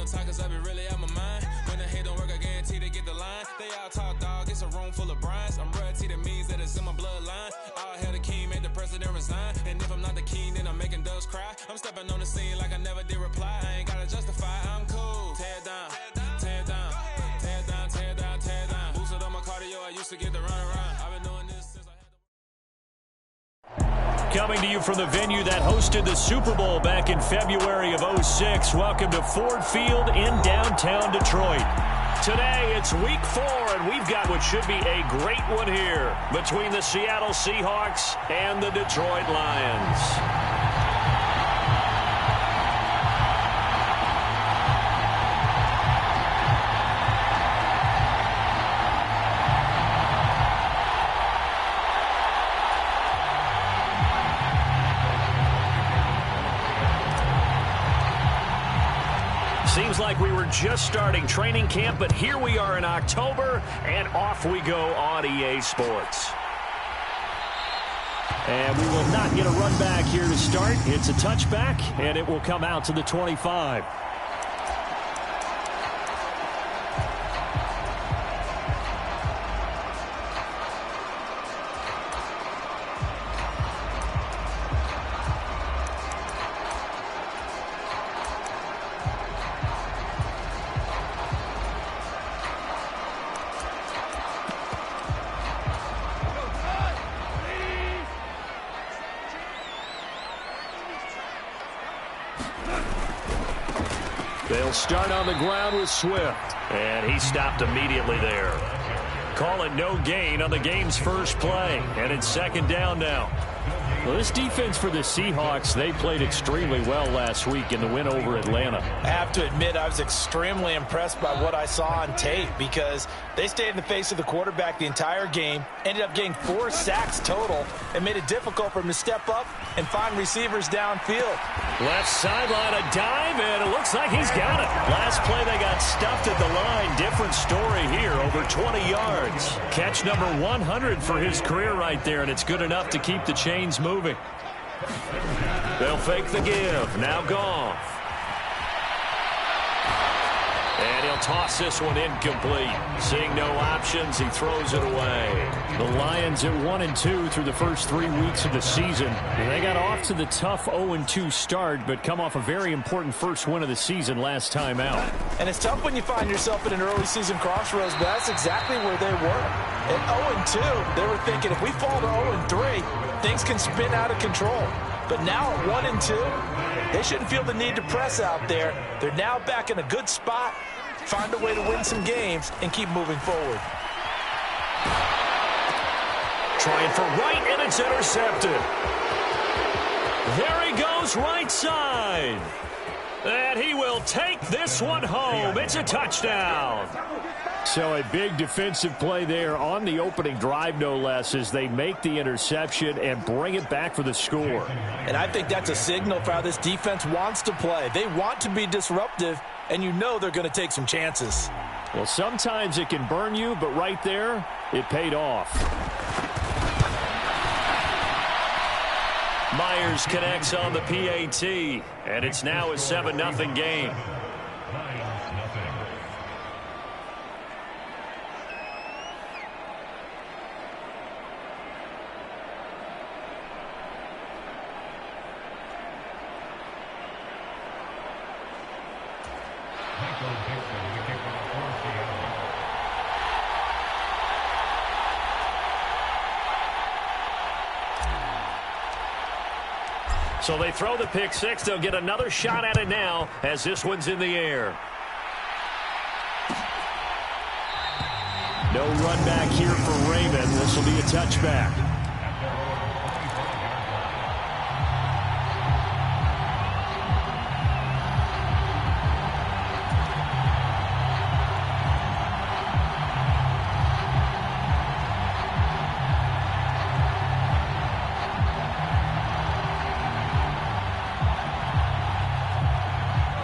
don't talk cause I be really out my mind. When the hate don't work, I guarantee they get the line. They all talk, dog, it's a room full of brinds. I'm royalty, that means that it's in my bloodline. All hell the king, make the president resign. And if I'm not the king, then I'm making doves cry. I'm stepping on the scene like I never did reply. I ain't gotta justify, I'm cool. Tear down, tear down, tear down, tear down, tear down. Boosted on my cardio, I used to get the run around. I've been doing this since I had to... Coming to you from the venue that hosted the Super Bowl back in February of '06. Welcome to Ford Field in downtown Detroit. Today, it's week 4, and we've got what should be a great one here between the Seattle Seahawks and the Detroit Lions. Seems like we were just starting training camp, but here we are in October, and off we go on EA Sports. And we will not get a run back here to start. It's a touchback, and it will come out to the 25. They'll start on the ground with Swift. And he stopped immediately there. Call it no gain on the game's first play. And it's second down now. Well, this defense for the Seahawks, they played extremely well last week in the win over Atlanta. I have to admit, I was extremely impressed by what I saw on tape because they stayed in the face of the quarterback the entire game, ended up getting 4 sacks total, and made it difficult for him to step up and find receivers downfield. Left sideline, a dive, and it looks like he's got it. Last play, they got stuffed at the line. Different story here, over 20 yards. Catch number 100 for his career right there, and it's good enough to keep the chains moving. They'll fake the give. Now Goff. And he'll toss this one incomplete. Seeing no options, he throws it away. The Lions at 1-2 through the first 3 weeks of the season. They got off to the tough 0-2 start, but come off a very important first win of the season last time out. And it's tough when you find yourself in an early season crossroads, but that's exactly where they were. At 0-2, they were thinking if we fall to 0-3, things can spin out of control. But now at 1-2, they shouldn't feel the need to press out there. They're now back in a good spot, find a way to win some games, and keep moving forward. Trying for right, and it's intercepted. There he goes, right side. And he will take this one home. It's a touchdown. So a big defensive play there on the opening drive, no less, as they make the interception and bring it back for the score. And I think that's a signal for how this defense wants to play. They want to be disruptive, and you know they're going to take some chances. Well, sometimes it can burn you, but right there, it paid off. Myers connects on the PAT, and it's now a 7-0 game. So they throw the pick six. They'll get another shot at it now as this one's in the air. No run back here for Raymond. This will be a touchback.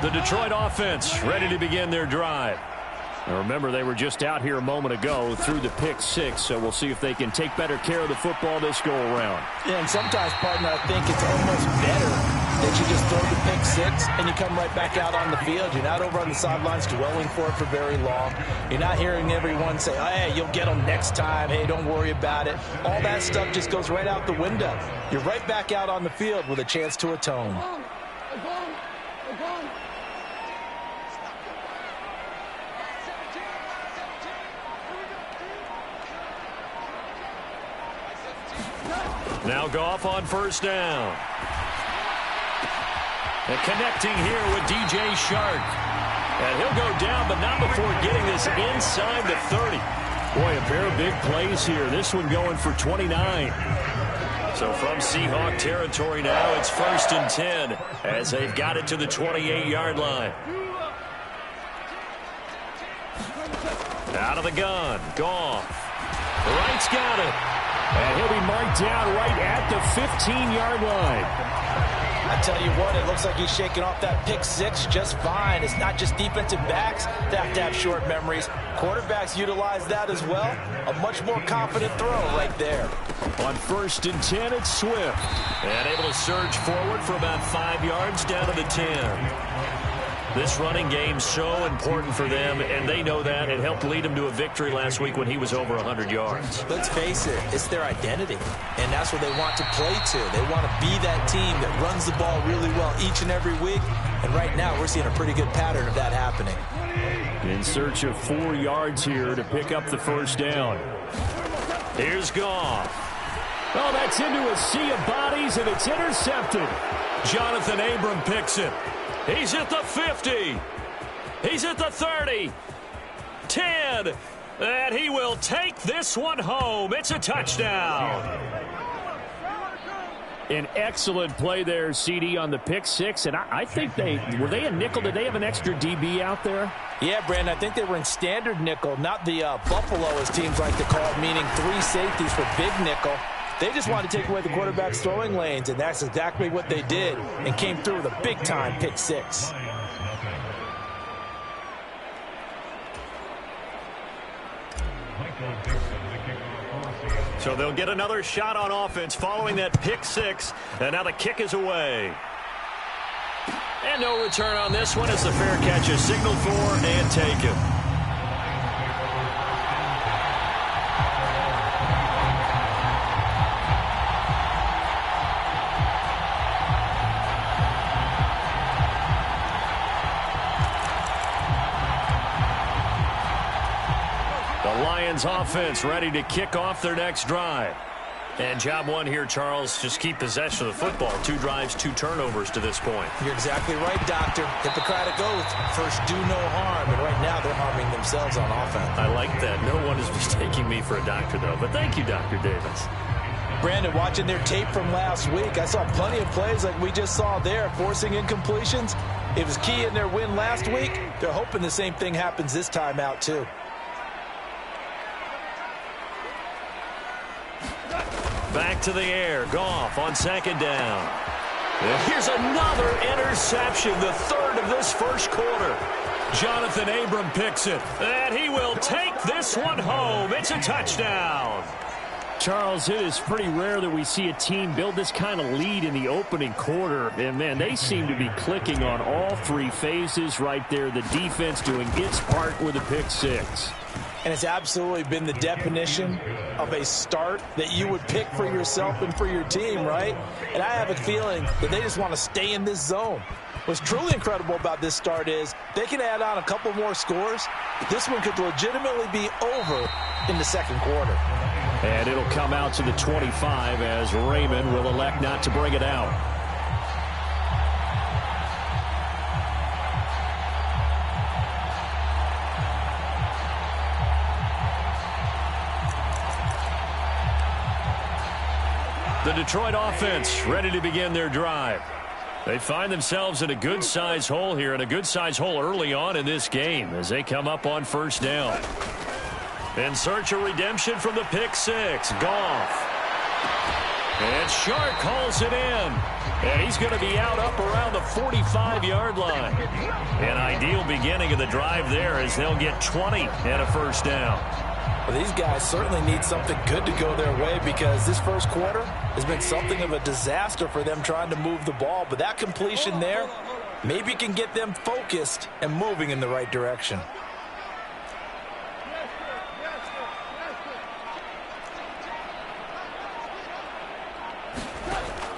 The Detroit offense ready to begin their drive. Now remember, they were just out here a moment ago through the pick six, so we'll see if they can take better care of the football this go around. Yeah, and sometimes, partner, I think it's almost better that you just throw the pick six and you come right back out on the field. You're not over on the sidelines dwelling for it for very long. You're not hearing everyone say, oh, hey, you'll get them next time. Hey, don't worry about it. All that stuff just goes right out the window. You're right back out on the field with a chance to atone. Now Goff on first down. And connecting here with DJ Chark. And he'll go down, but not before getting this inside the 30. Boy, a pair of big plays here. This one going for 29. So from Seahawk territory now, it's 1st and 10 as they've got it to the 28-yard line. Out of the gun, Goff. Wright's got it. And he'll be marked down right at the 15-yard line. I tell you what, it looks like he's shaking off that pick six just fine. It's not just defensive backs that have to have short memories. Quarterbacks utilize that as well. A much more confident throw right there. On 1st and 10, it's Swift. And able to surge forward for about 5 yards down to the 10. This running game's so important for them, and they know that. It helped lead them to a victory last week when he was over 100 yards. Let's face it, it's their identity, and that's what they want to play to. They want to be that team that runs the ball really well each and every week, and right now we're seeing a pretty good pattern of that happening. In search of 4 yards here to pick up the first down. Here's Goff. Oh, that's into a sea of bodies, and it's intercepted. Jonathan Abram picks it. He's at the 50. He's at the 30. 10. And he will take this one home. It's a touchdown. An excellent play there, CD, on the pick six. And I think were they a nickel? Did they have an extra DB out there? Yeah, Brandon, I think they were in standard nickel, not the Buffalo, as teams like to call it, meaning 3 safeties for big nickel. They just wanted to take away the quarterback's throwing lanes, and that's exactly what they did and came through with a big-time pick six. So they'll get another shot on offense following that pick six, and now the kick is away. And no return on this one as the fair catch is signaled for and taken. Lions offense ready to kick off their next drive. And job one here, Charles, just keep possession of the football. 2 drives, 2 turnovers to this point. You're exactly right, Doctor. Hippocratic oath, first do no harm, and right now they're harming themselves on offense. I like that. No one is mistaking me for a doctor, though. But thank you, Dr. Davis. Brandon, watching their tape from last week, I saw plenty of plays like we just saw there, forcing incompletions. It was key in their win last week. They're hoping the same thing happens this time out, too. Back to the air. Goff on 2nd down. And here's another interception, the 3rd of this first quarter. Jonathan Abram picks it, and he will take this one home. It's a touchdown. Charles, it is pretty rare that we see a team build this kind of lead in the opening quarter. And, man, they seem to be clicking on all 3 phases right there. The defense doing its part with a pick six. And it's absolutely been the definition of a start that you would pick for yourself and for your team, right? And I have a feeling that they just want to stay in this zone. What's truly incredible about this start is they can add on a couple more scores. This one could legitimately be over in the 2nd quarter. And it'll come out to the 25 as Raymond will elect not to bring it out. The Detroit offense ready to begin their drive. They find themselves in a good-sized hole here, and a good-sized hole early on in this game as they come up on 1st down. In search of redemption from the pick six, Goff. And Chark calls it in. And he's going to be out up around the 45-yard line. An ideal beginning of the drive there as they'll get 20 and a 1st down. Well, these guys certainly need something good to go their way because this first quarter has been something of a disaster for them trying to move the ball. But that completion there maybe can get them focused and moving in the right direction.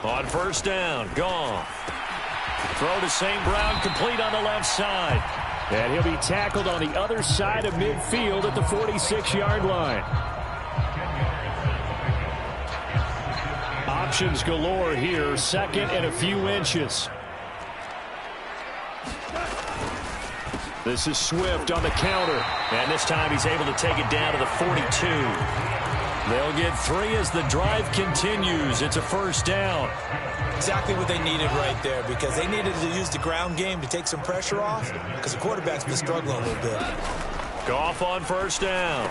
On first down, Goff. Throw to St. Brown, complete on the left side. And he'll be tackled on the other side of midfield at the 46-yard line. Options galore here, second and a few inches. This is Swift on the counter. And this time he's able to take it down to the 42. They'll get 3 as the drive continues. It's a first down. Exactly what they needed right there because they needed to use the ground game to take some pressure off because the quarterback's been struggling a little bit. Goff on first down.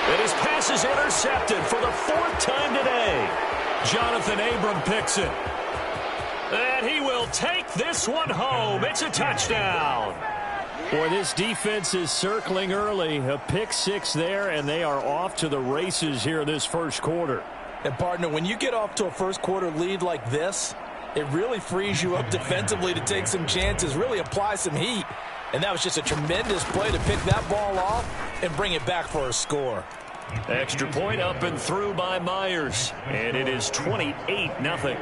And his pass is intercepted for the 4th time today. Jonathan Abram picks it. And he will take this one home. It's a touchdown. Boy, this defense is circling early. A pick 6 there, and they are off to the races here in this first quarter. And, partner, when you get off to a first quarter lead like this, it really frees you up defensively to take some chances, really apply some heat. And that was just a tremendous play to pick that ball off and bring it back for a score. Extra point up and through by Myers. And it is 28-0.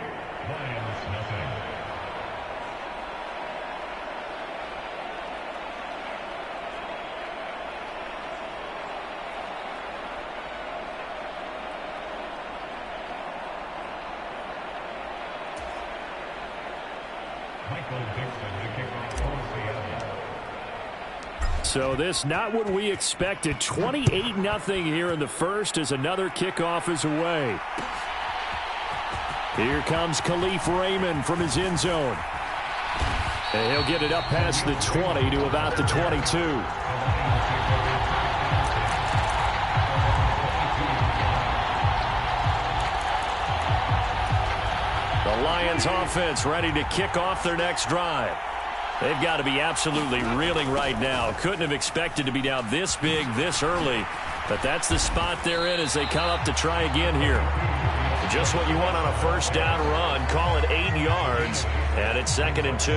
So this not what we expected. 28-0 here in the first as another kickoff is away. Here comes Khalif Raymond from his end zone. And he'll get it up past the 20 to about the 22. The Lions offense ready to kick off their next drive. They've got to be absolutely reeling right now. Couldn't have expected to be down this big, this early. But that's the spot they're in as they come up to try again here. Just what you want on a first down run. Call it 8 yards. And it's 2nd and 2.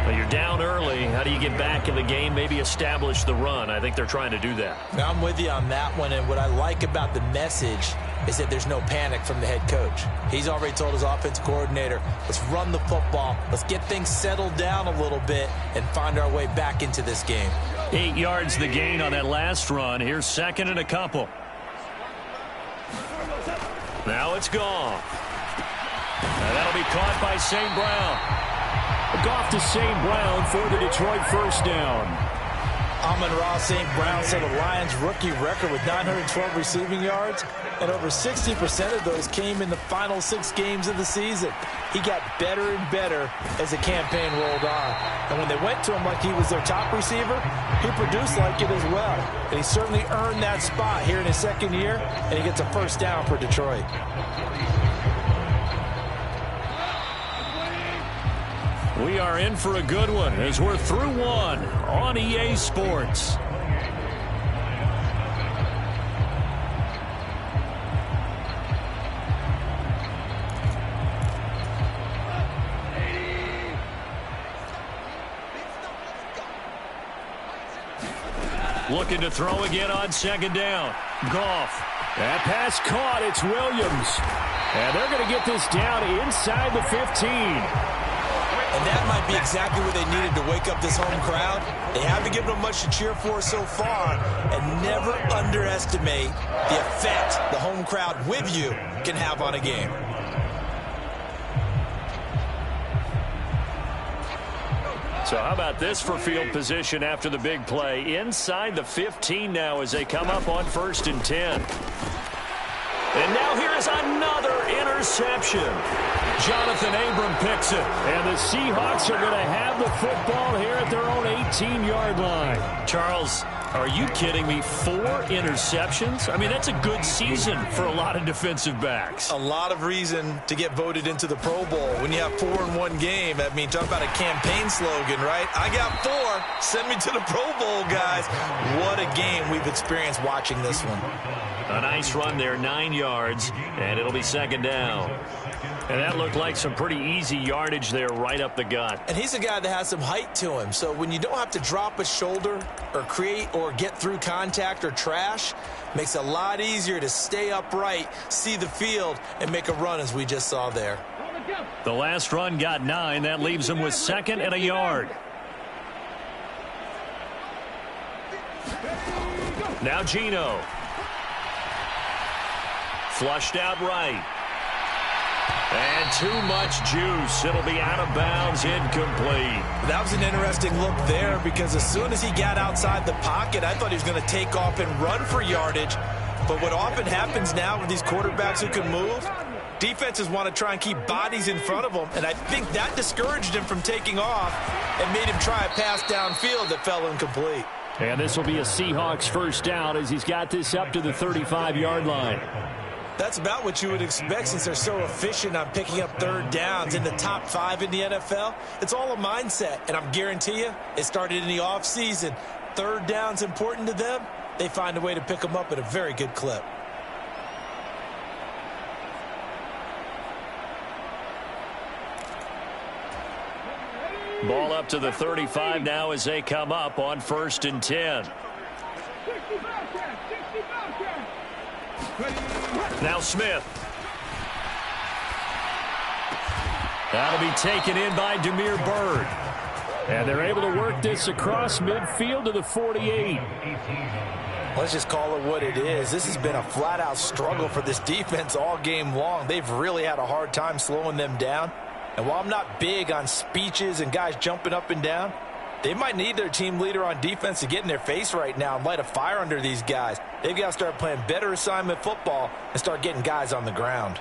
Well, you're down early. How do you get back in the game? Maybe establish the run. I think they're trying to do that. Now, I'm with you on that one. And what I like about the message is that there's no panic from the head coach. He's already told his offensive coordinator, let's run the football. Let's get things settled down a little bit and find our way back into this game. 8 yards the gain on that last run. Here's 2nd and a couple. Now it's Goff. And that'll be caught by St. Brown. Goff to St. Brown for the Detroit first down. Amon-Ra St. Brown set a Lions rookie record with 912 receiving yards, and over 60% of those came in the final 6 games of the season. He got better and better as the campaign rolled on. And when they went to him like he was their top receiver, he produced like it as well. And he certainly earned that spot here in his 2nd year, and he gets a first down for Detroit. We are in for a good one as we're through one on EA Sports. Looking to throw again on 2nd down. Goff. That pass caught. It's Williams. And they're going to get this down inside the 15. And that might be exactly what they needed to wake up this home crowd. They haven't given them much to cheer for so far. And never underestimate the effect the home crowd with you can have on a game. So how about this for field position after the big play? Inside the 15 now as they come up on 1st and 10. And now here is another interception. Jonathan Abram picks it. And the Seahawks are going to have the football here at their own 18-yard line. Charles, Are you kidding me? 4 interceptions? I mean, that's a good season for a lot of defensive backs. A lot of reason to get voted into the Pro Bowl. When you have 4 in one game, I mean, talk about a campaign slogan, right? I got 4. Send me to the Pro Bowl, guys. What a game we've experienced watching this one. A nice run there, 9 yards, and it'll be second down. And that looked like some pretty easy yardage there right up the gut. And he's a guy that has some height to him. So when you don't have to drop a shoulder or create or get through contact or trash, makes it a lot easier to stay upright, see the field, and make a run as we just saw there. The last run got 9. That leaves him with 2nd and a yard. Now Geno. Flushed out right. And too much juice. It'll be out of bounds, incomplete. That was an interesting look there because as soon as he got outside the pocket, I thought he was going to take off and run for yardage. But what often happens now with these quarterbacks who can move, defenses want to try and keep bodies in front of them, and I think that discouraged him from taking off and made him try a pass downfield that fell incomplete. And this will be a Seahawks first down as he's got this up to the 35-yard line. That's about what you would expect since they're so efficient on picking up third downs in the top 5 in the NFL. It's all a mindset, and I'm guarantee you it started in the offseason. Third down's important to them. They find a way to pick them up at a very good clip. Ball up to the 35 now as they come up on 1st and 10. Now Smith. That'll be taken in by Damiere Byrd. And they're able to work this across midfield to the 48. Let's just call it what it is. This has been a flat-out struggle for this defense all game long. They've really had a hard time slowing them down. And while I'm not big on speeches and guys jumping up and down, they might need their team leader on defense to get in their face right now and light a fire under these guys. They've got to start playing better assignment football and start getting guys on the ground.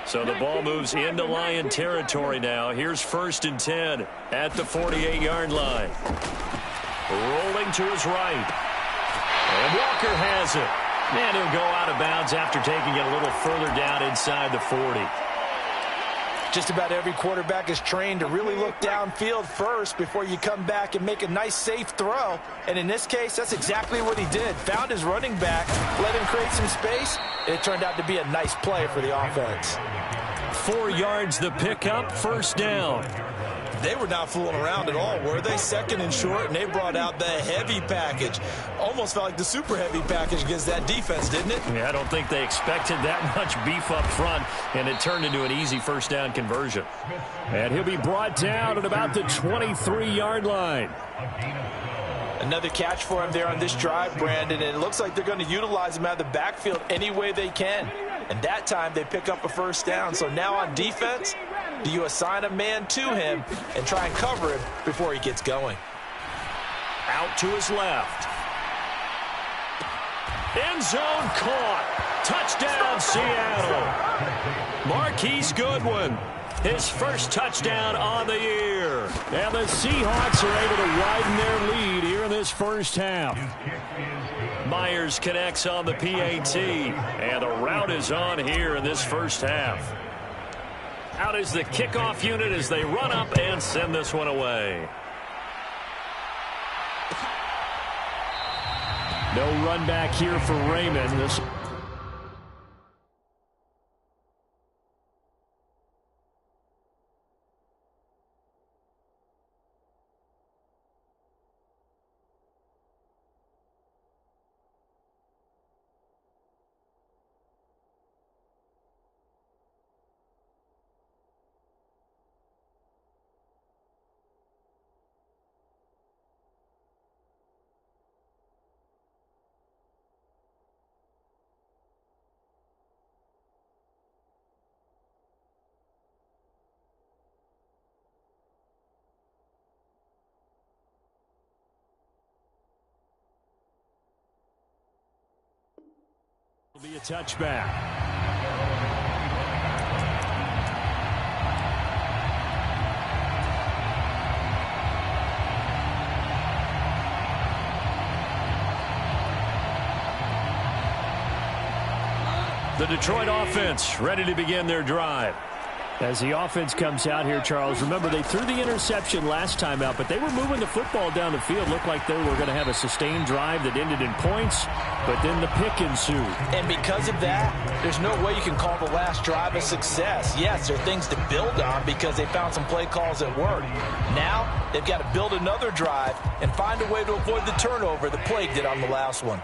So the ball moves into Lion territory now. Here's 1st and 10 at the 48-yard line. Rolling to his right. And Walker has it. And he'll go out of bounds after taking it a little further down inside the 40. Just about every quarterback is trained to really look downfield first before you come back and make a nice, safe throw. And in this case, that's exactly what he did. Found his running back, let him create some space, and it turned out to be a nice play for the offense. 4 yards the pickup, 1st down. They were not fooling around at all, were they? 2nd and short, and they brought out the heavy package. Almost felt like the super heavy package against that defense, didn't it? Yeah, I don't think they expected that much beef up front, and it turned into an easy 1st down conversion. And he'll be brought down at about the 23-yard line. Another catch for him there on this drive, Brandon, and it looks like they're going to utilize him out of the backfield any way they can. And that time they pick up a 1st down. So now on defense, do you assign a man to him and try and cover him before he gets going? Out to his left. End zone caught. Touchdown, Seattle. Marquise Goodwin, his first touchdown on the year. And the Seahawks are able to widen their lead here in this first half. Myers connects on the PAT, and the route is on here in this first half. Out is the kickoff unit as they run up and send this one away. No run back here for Raymond. This will be a touchback. The Detroit offense ready to begin their drive. As the offense comes out here, Charles, remember they threw the interception last time out, but they were moving the football down the field. Looked like they were going to have a sustained drive that ended in points, but then the pick ensued. And because of that, there's no way you can call the last drive a success. Yes, there are things to build on because they found some play calls that work. Now, they've got to build another drive and find a way to avoid the turnover the play did on the last one.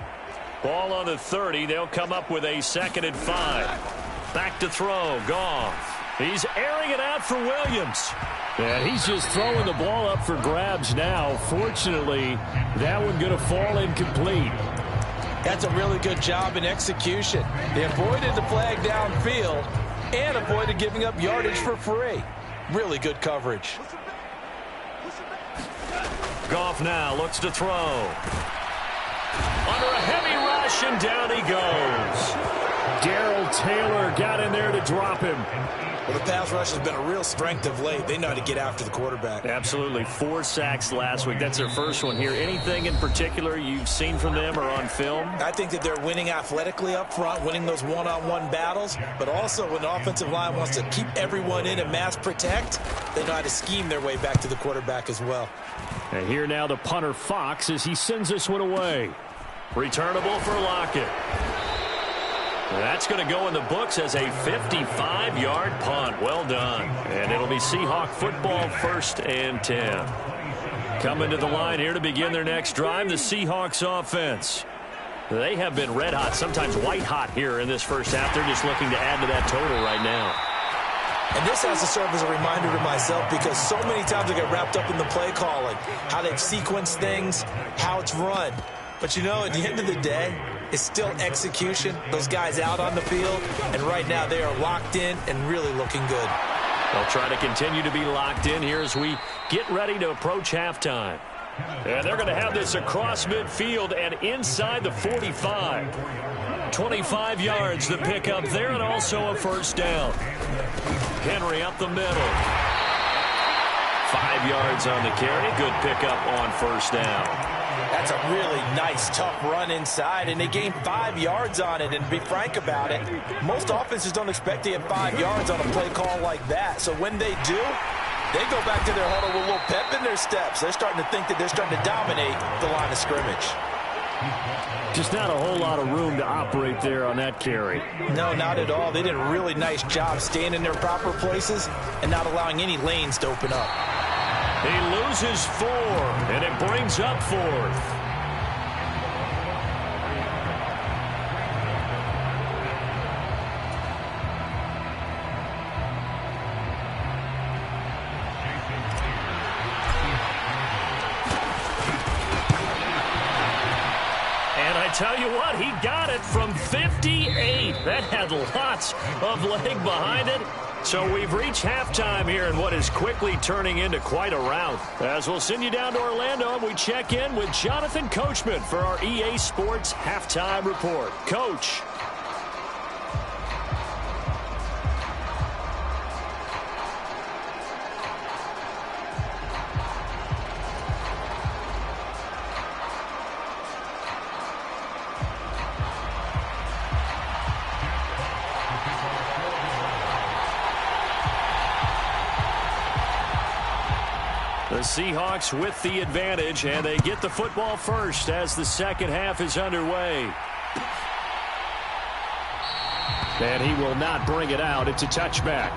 Ball on the 30. They'll come up with a 2nd and 5. Back to throw. Goff. He's airing it out for Williams. And he's just throwing the ball up for grabs now. Fortunately, that one going to fall incomplete. That's a really good job in execution. They avoided the flag downfield and avoided giving up yardage for free. Really good coverage. Goff now looks to throw. Under a heavy rush, and down he goes. Darrell Taylor got in there to drop him. Well, the pass rush has been a real strength of late. They know how to get after the quarterback. Absolutely. 4 sacks last week. That's their first one here. Anything in particular you've seen from them or on film? I think that they're winning athletically up front, winning those one-on-one battles, but also when the offensive line wants to keep everyone in and mass protect, they know how to scheme their way back to the quarterback as well. And here now the punter Fox as he sends this one away. Returnable for Lockett. That's going to go in the books as a 55-yard punt. Well done. And it'll be Seahawk football, 1st and 10. Coming to the line here to begin their next drive, the Seahawks offense. They have been red hot, sometimes white hot here in this first half. They're just looking to add to that total right now. And this has to serve as a reminder to myself because so many times I get wrapped up in the play calling, how they've sequenced things, how it's run. But, you know, at the end of the day, it's still execution. Those guys out on the field, and right now they are locked in and really looking good. They'll try to continue to be locked in here as we get ready to approach halftime. And they're going to have this across midfield and inside the 45. 25 yards to pick up there and also a 1st down. Henry up the middle. 5 yards on the carry. Good pickup on 1st down. That's a really nice, tough run inside, and they gained 5 yards on it. And to be frank about it, most offenses don't expect to get 5 yards on a play call like that. So when they do, they go back to their huddle with a little pep in their steps. They're starting to think that they're starting to dominate the line of scrimmage. Just not a whole lot of room to operate there on that carry. No, not at all. They did a really nice job staying in their proper places and not allowing any lanes to open up. He loses 4, and it brings up 4th. And I tell you what, he got it from 58. That had lots of leg behind it. So we've reached halftime here in what is quickly turning into quite a rout. As we'll send you down to Orlando, we check in with Jonathan Coachman for our EA Sports Halftime Report. Coach. The Seahawks with the advantage, and they get the football first as the second half is underway. And he will not bring it out. It's a touchback.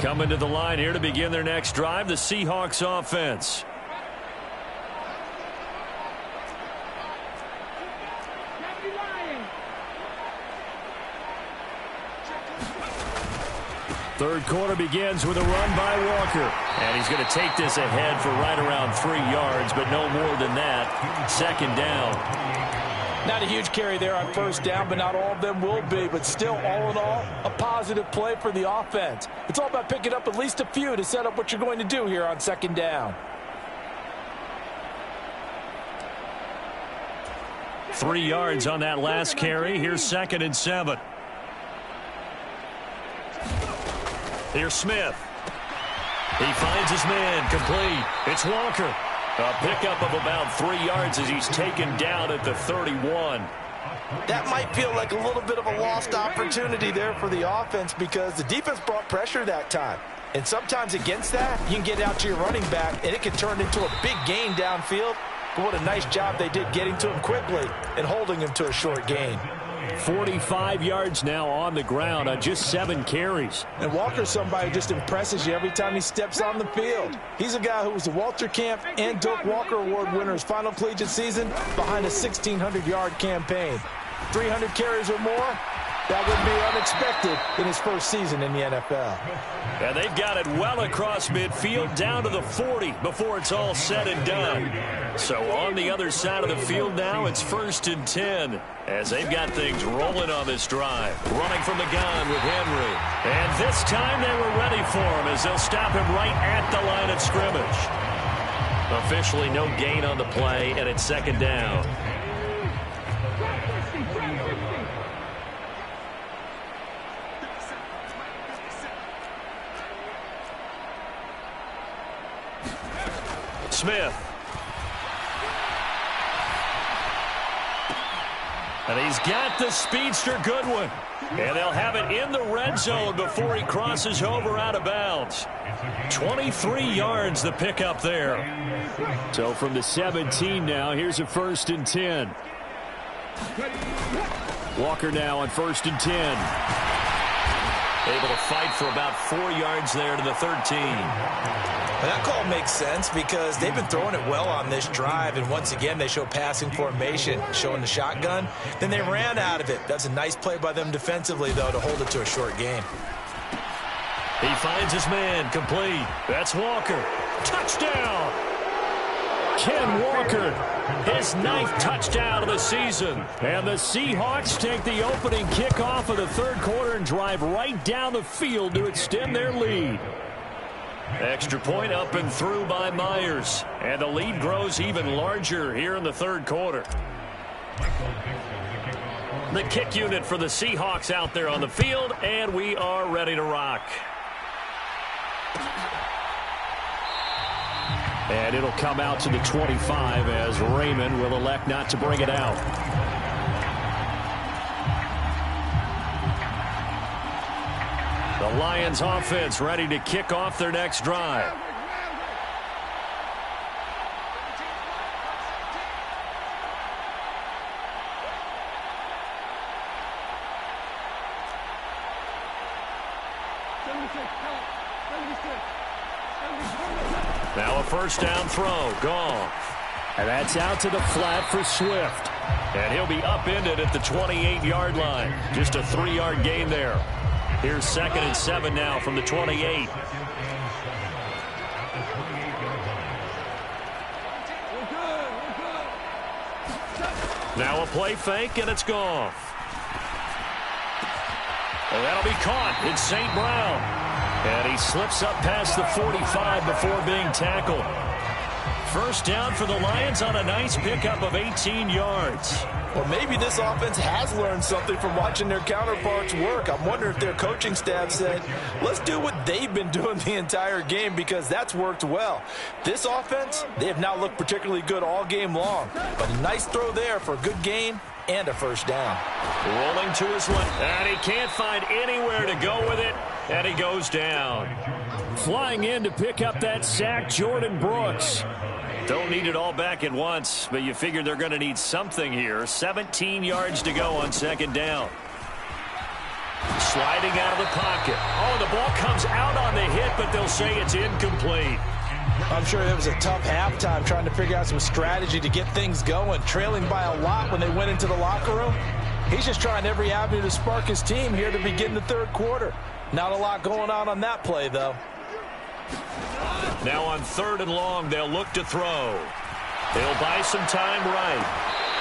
Coming to the line here to begin their next drive, the Seahawks offense. Third quarter begins with a run by Walker. And he's going to take this ahead for right around 3 yards, but no more than that. 2nd down. Not a huge carry there on first down, but not all of them will be. But still, all in all, a positive play for the offense. It's all about picking up at least a few to set up what you're going to do here on second down. 3 yards on that last carry. Here's 2nd and 7. Here's Smith. He finds his man, complete. It's Walker. A pickup of about 3 yards as he's taken down at the 31. That might feel like a little bit of a lost opportunity there for the offense because the defense brought pressure that time. And sometimes against that, you can get out to your running back, and it can turn into a big gain downfield. But what a nice job they did getting to him quickly and holding him to a short gain. 45 yards now on the ground on just 7 carries. And Walker's somebody who just impresses you every time he steps on the field. He's a guy who was the Walter Camp and Doak Walker Award winner's final collegiate season behind a 1,600-yard campaign. 300 carries or more, that would be unexpected in his first season in the NFL. And they've got it well across midfield down to the 40 before it's all said and done. So on the other side of the field now, it's 1st and 10 as they've got things rolling on this drive. Running from the gun with Henry. And this time they were ready for him as they'll stop him right at the line of scrimmage. Officially no gain on the play, and it's 2nd down. Smith. And he's got the speedster Goodwin. And they'll have it in the red zone before he crosses over out of bounds. 23 yards the pickup there. So from the 17 now, here's a 1st and 10. Walker now on 1st and 10. Able to fight for about 4 yards there to the 13. Well, that call makes sense because they've been throwing it well on this drive, and once again they show passing formation, showing the shotgun. Then they ran out of it. That's a nice play by them defensively, though, to hold it to a short gain. He finds his man, complete. That's Walker. Touchdown! Ken Walker, his 9th touchdown of the season. And the Seahawks take the opening kickoff of the 3rd quarter and drive right down the field to extend their lead. Extra point up and through by Myers. And the lead grows even larger here in the 3rd quarter. The kick unit for the Seahawks out there on the field, and we are ready to rock. And it'll come out to the 25 as Raymond will elect not to bring it out. The Lions offense ready to kick off their next drive. Now a 1st down throw. Gone. And that's out to the flat for Swift. And he'll be upended at the 28-yard line. Just a 3-yard gain there. Here's 2nd and 7 now from the 28. Now a play fake, and it's gone. And that'll be caught. It's St. Brown. And he slips up past the 45 before being tackled. 1st down for the Lions on a nice pickup of 18 yards. Well, maybe this offense has learned something from watching their counterparts work. I'm wondering if their coaching staff said, let's do what they've been doing the entire game because that's worked well. This offense, they have not looked particularly good all game long. But a nice throw there for a good gain and a 1st down. Rolling to his left, and he can't find anywhere to go with it, and he goes down. Flying in to pick up that sack, Jordan Brooks. Don't need it all back at once, but you figure they're going to need something here. 17 yards to go on 2nd down. Sliding out of the pocket. Oh, the ball comes out on the hit, but they'll say it's incomplete. I'm sure it was a tough halftime trying to figure out some strategy to get things going. Trailing by a lot when they went into the locker room. He's just trying every avenue to spark his team here to begin the 3rd quarter. Not a lot going on that play, though. Now on 3rd and long, they'll look to throw. They'll buy some time right.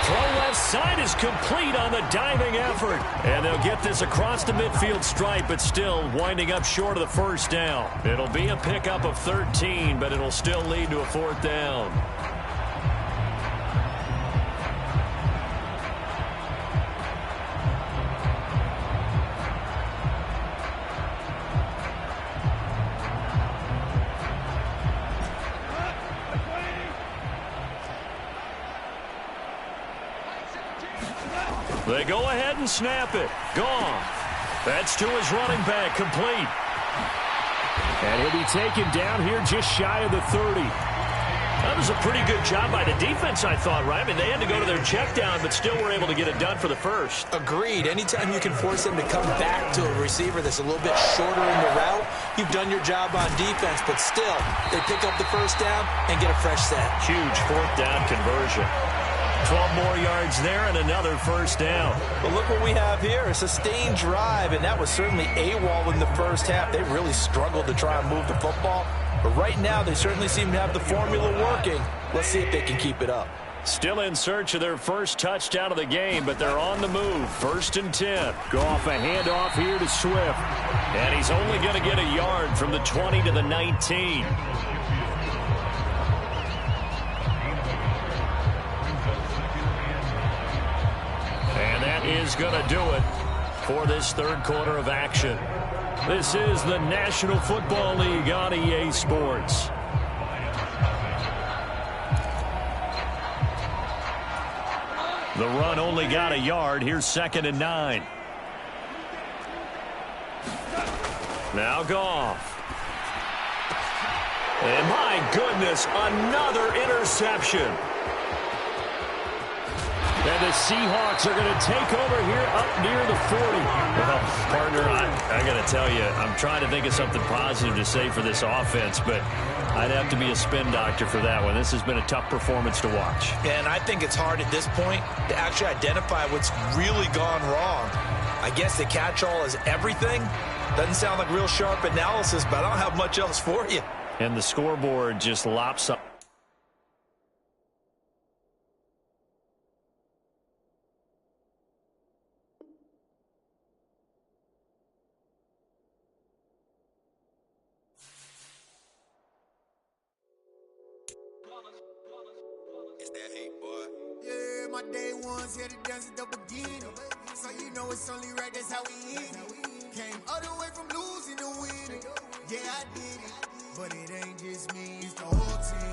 Throw left side is complete on the diving effort. And they'll get this across the midfield stripe, but still winding up short of the first down. It'll be a pickup of 13, but it'll still lead to a fourth down. They go ahead and snap it. Gone. That's to his running back, complete. And he'll be taken down here just shy of the 30. That was a pretty good job by the defense, I thought, right? I mean, they had to go to their check down, but still were able to get it done for the first. Agreed. Anytime you can force them to come back to a receiver that's a little bit shorter in the route, you've done your job on defense, but still, they pick up the first down and get a fresh set. Huge fourth down conversion. 12 more yards there and another first down. But look what we have here, a sustained drive, and that was certainly AWOL in the first half. They really struggled to try and move the football, but right now they certainly seem to have the formula working. Let's see if they can keep it up. Still in search of their first touchdown of the game, but they're on the move. 1st and 10. Goff a handoff here to Swift. And he's only going to get a yard from the 20 to the 19. And that is going to do it for this third quarter of action. This is the National Football League on EA Sports. The run only got a yard. Here's 2nd and 9. Now Goff. And my goodness, another interception. And the Seahawks are going to take over here up near the 40. Well, partner, I got to tell you, I'm trying to think of something positive to say for this offense, but I'd have to be a spin doctor for that one. This has been a tough performance to watch. And I think it's hard at this point to actually identify what's really gone wrong. I guess the catch-all is everything. Doesn't sound like real sharp analysis, but I don't have much else for you. And the scoreboard just lops up. Yeah, my day ones here to dance at the beginning. So you know it's only right, that's how we end it. Came all the way from losing to winning. Yeah, I did it. But it ain't just me, it's the whole team.